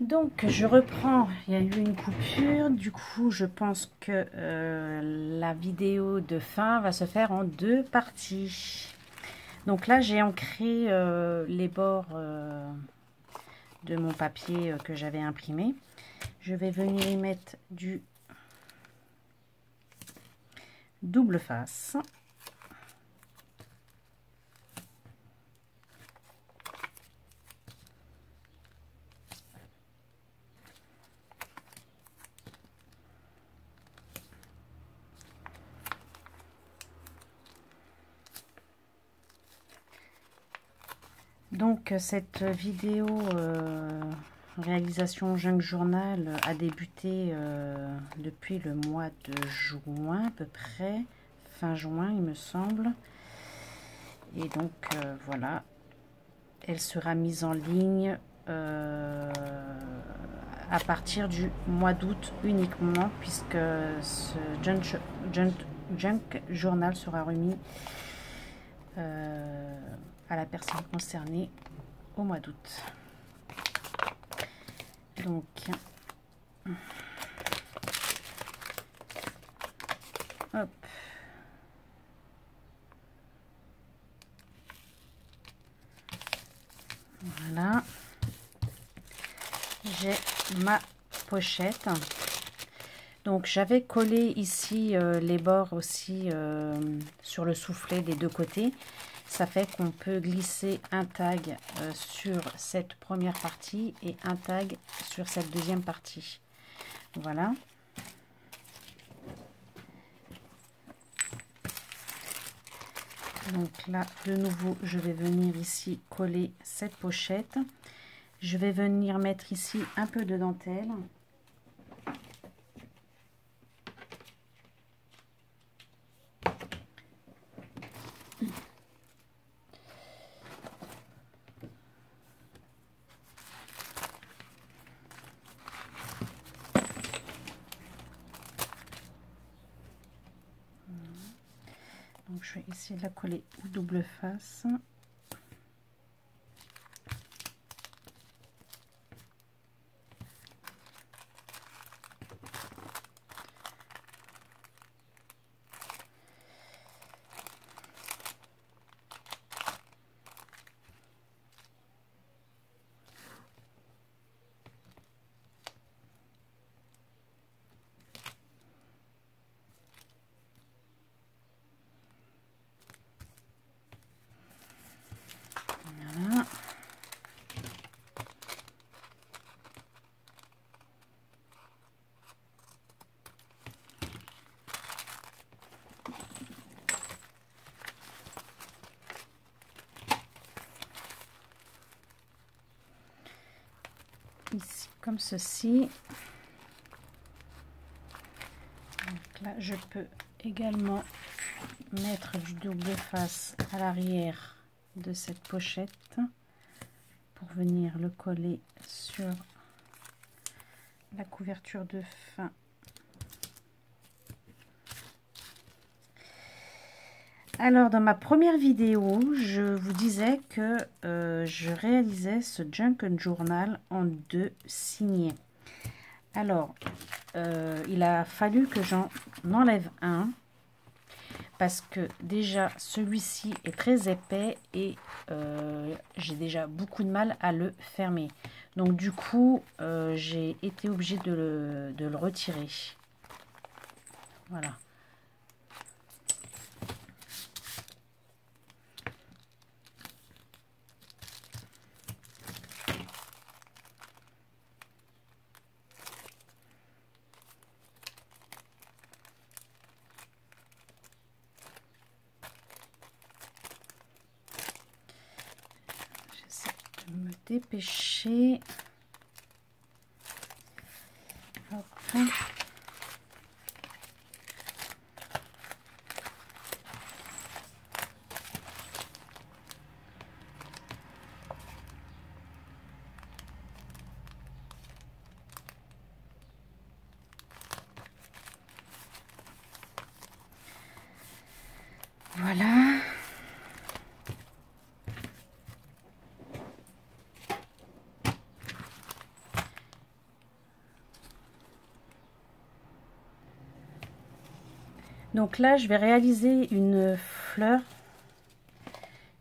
Donc je reprends, il y a eu une coupure, du coup je pense que la vidéo de fin va se faire en deux parties. Donc là j'ai ancré les bords de mon papier que j'avais imprimé. Je vais venir y mettre du double face. Donc cette vidéo réalisation Junk Journal a débuté depuis le mois de juin à peu près, fin juin il me semble. Et donc voilà, elle sera mise en ligne à partir du mois d'août uniquement, puisque ce Junk Journal sera remis à la personne concernée au mois d'août. Donc hop, voilà, j'ai ma pochette. Donc j'avais collé ici les bords aussi sur le soufflet des deux côtés. Ça fait qu'on peut glisser un tag sur cette première partie et un tag sur cette deuxième partie. Voilà. Donc là, de nouveau, je vais venir ici coller cette pochette. Je vais venir mettre ici un peu de dentelle. Donc je vais essayer de la coller double face. Voilà. Ici comme ceci. Donc là je peux également mettre du double face à l'arrière de cette pochette pour venir le coller sur la couverture de fin. Alors dans ma première vidéo je vous disais que je réalisais ce Junk Journal en deux signets. Alors il a fallu que j'en enlève un parce que déjà celui-ci est très épais et j'ai déjà beaucoup de mal à le fermer. Donc du coup j'ai été obligée de le retirer. Voilà. Me dépêcher. Hop. Voilà. Donc là, je vais réaliser une fleur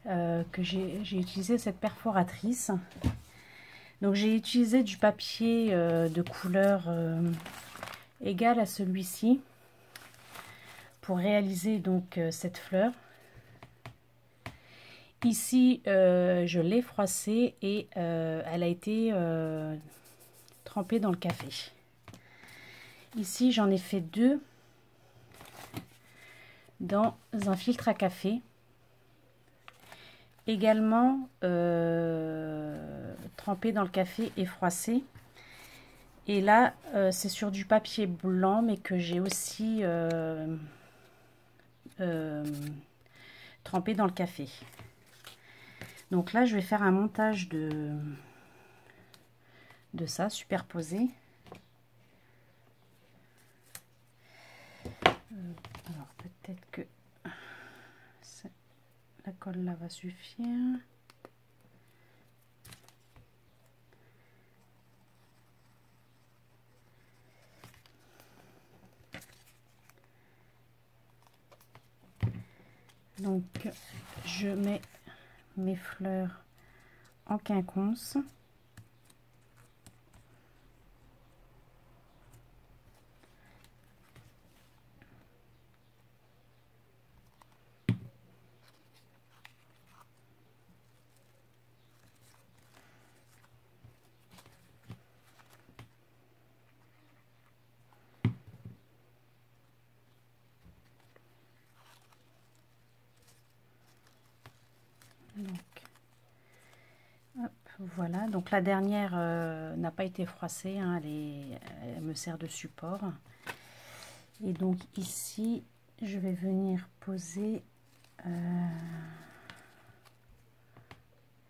que j'ai utilisé cette perforatrice. Donc j'ai utilisé du papier de couleur égale à celui-ci pour réaliser donc cette fleur. Ici, je l'ai froissée et elle a été trempée dans le café. Ici, j'en ai fait 2 dans un filtre à café. Également trempé dans le café et froissé. Et là, c'est sur du papier blanc, mais que j'ai aussi trempé dans le café. Donc là, je vais faire un montage de ça, superposé. Alors, peut-être que la colle là va suffire. Donc, je mets mes fleurs en quinconce. Donc, hop, voilà. Donc la dernière n'a pas été froissée, hein, elle me sert de support. Et donc ici, je vais venir poser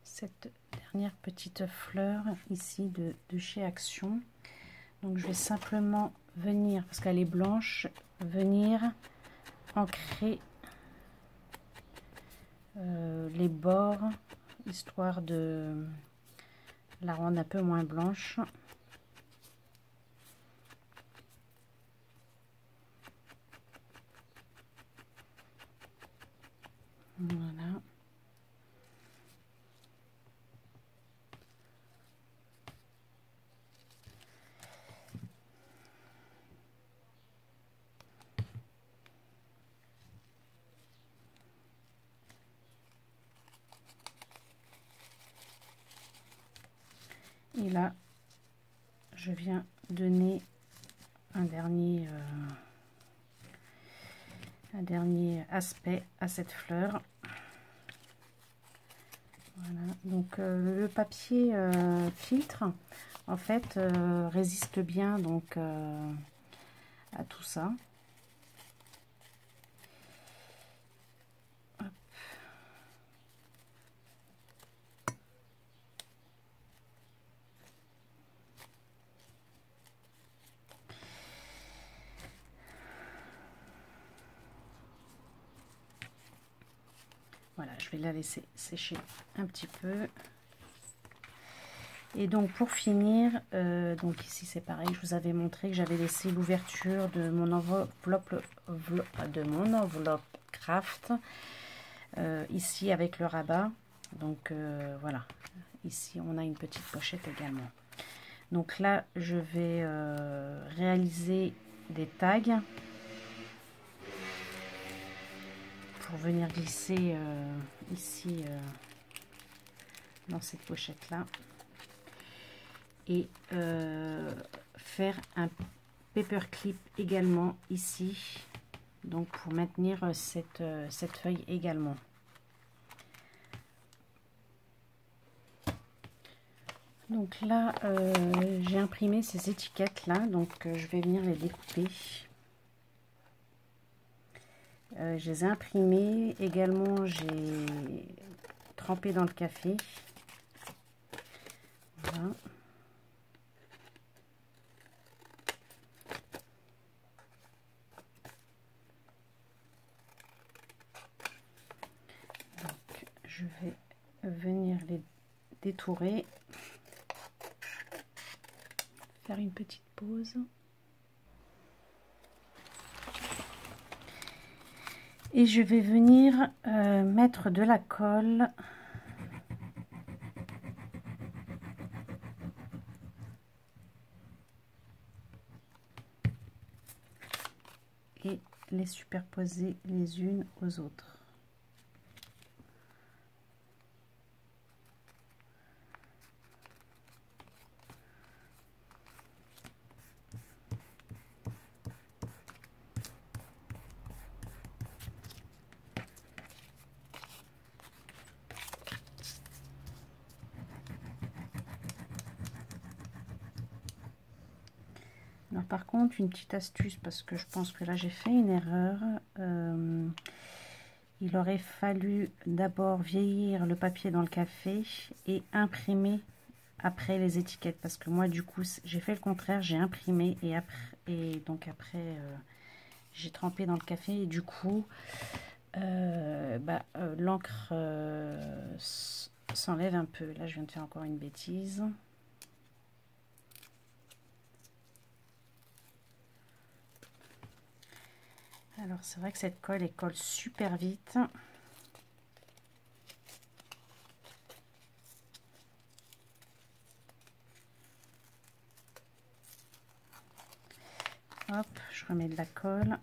cette dernière petite fleur ici de chez Action. Donc je vais simplement venir, parce qu'elle est blanche, venir ancrer les bords, histoire de la rendre un peu moins blanche. Voilà. Et là, je viens donner un dernier aspect à cette fleur. Voilà. Donc le papier filtre, en fait, résiste bien donc à tout ça. Hop. Voilà, je vais la laisser sécher un petit peu. Et donc pour finir, donc ici c'est pareil, je vous avais montré que j'avais laissé l'ouverture de mon enveloppe craft ici avec le rabat. Donc voilà, ici on a une petite pochette également. Donc là je vais réaliser des tags pour venir glisser ici dans cette pochette là. Et faire un paperclip également ici, donc pour maintenir cette feuille également. Donc là j'ai imprimé ces étiquettes là, donc je vais venir les découper. Je les ai imprimées également, j'ai trempé dans le café. Voilà. Je vais venir les détourer, faire une petite pause. Et je vais venir mettre de la colle et les superposer les unes aux autres. Alors par contre, une petite astuce, parce que je pense que là j'ai fait une erreur. Il aurait fallu d'abord vieillir le papier dans le café et imprimer après les étiquettes. Parce que moi du coup j'ai fait le contraire, j'ai imprimé et donc après j'ai trempé dans le café et du coup l'encre s'enlève un peu. Là je viens de faire encore une bêtise. Alors c'est vrai que cette colle, elle colle super vite. Hop, je remets de la colle.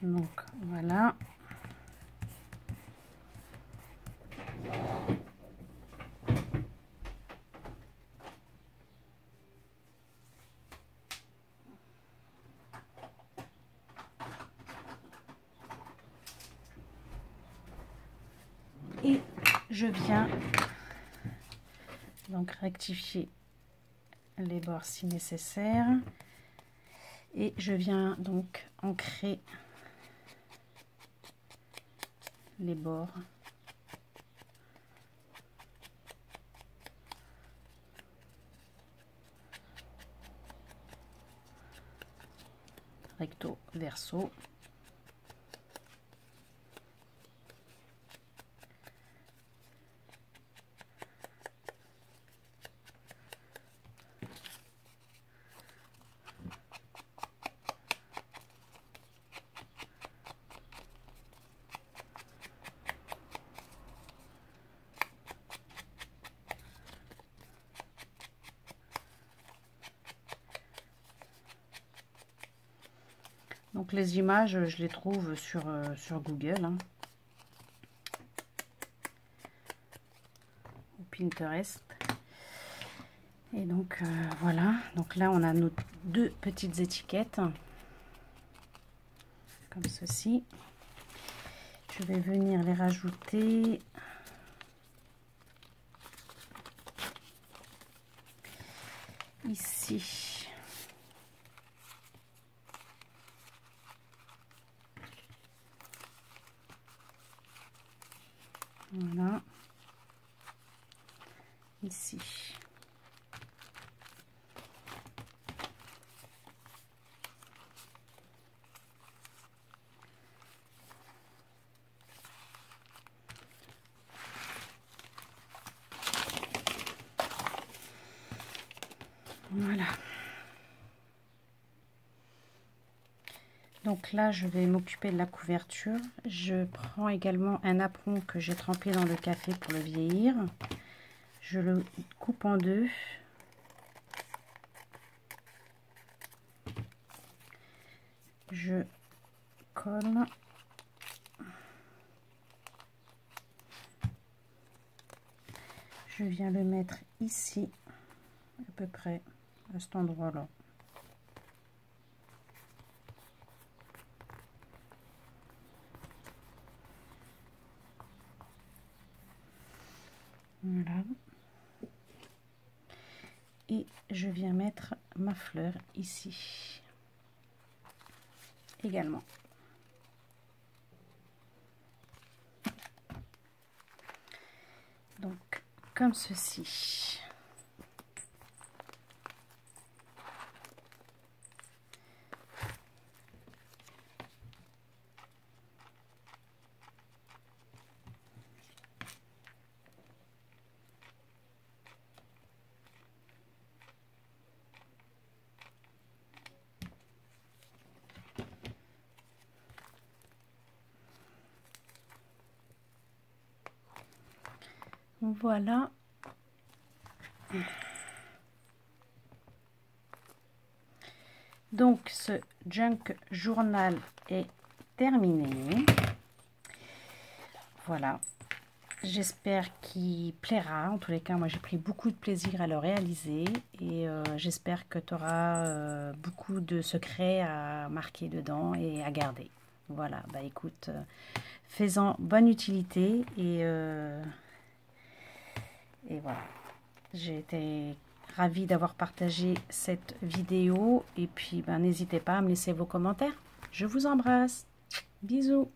Donc voilà. Et je viens donc rectifier les bords si nécessaire. Et je viens donc ancrer les bords. Recto verso. Donc les images, je les trouve sur Google, hein, ou Pinterest. Et donc voilà, donc là on a nos deux petites étiquettes, comme ceci. Je vais venir les rajouter ici. Voilà, ici. Voilà. Donc là, je vais m'occuper de la couverture. Je prends également un apron que j'ai trempé dans le café pour le vieillir. Je le coupe en deux. Je colle. Je viens le mettre ici, à peu près à cet endroit-là. Voilà. Et je viens mettre ma fleur ici également. comme ceci. Voilà. Donc, ce junk journal est terminé. Voilà. J'espère qu'il plaira. En tous les cas, moi, j'ai pris beaucoup de plaisir à le réaliser. Et j'espère que tu auras beaucoup de secrets à marquer dedans et à garder. Voilà. Bah, écoute, fais-en bonne utilité. Et voilà. J'ai été ravie d'avoir partagé cette vidéo. Et puis, ben, n'hésitez pas à me laisser vos commentaires. Je vous embrasse. Bisous.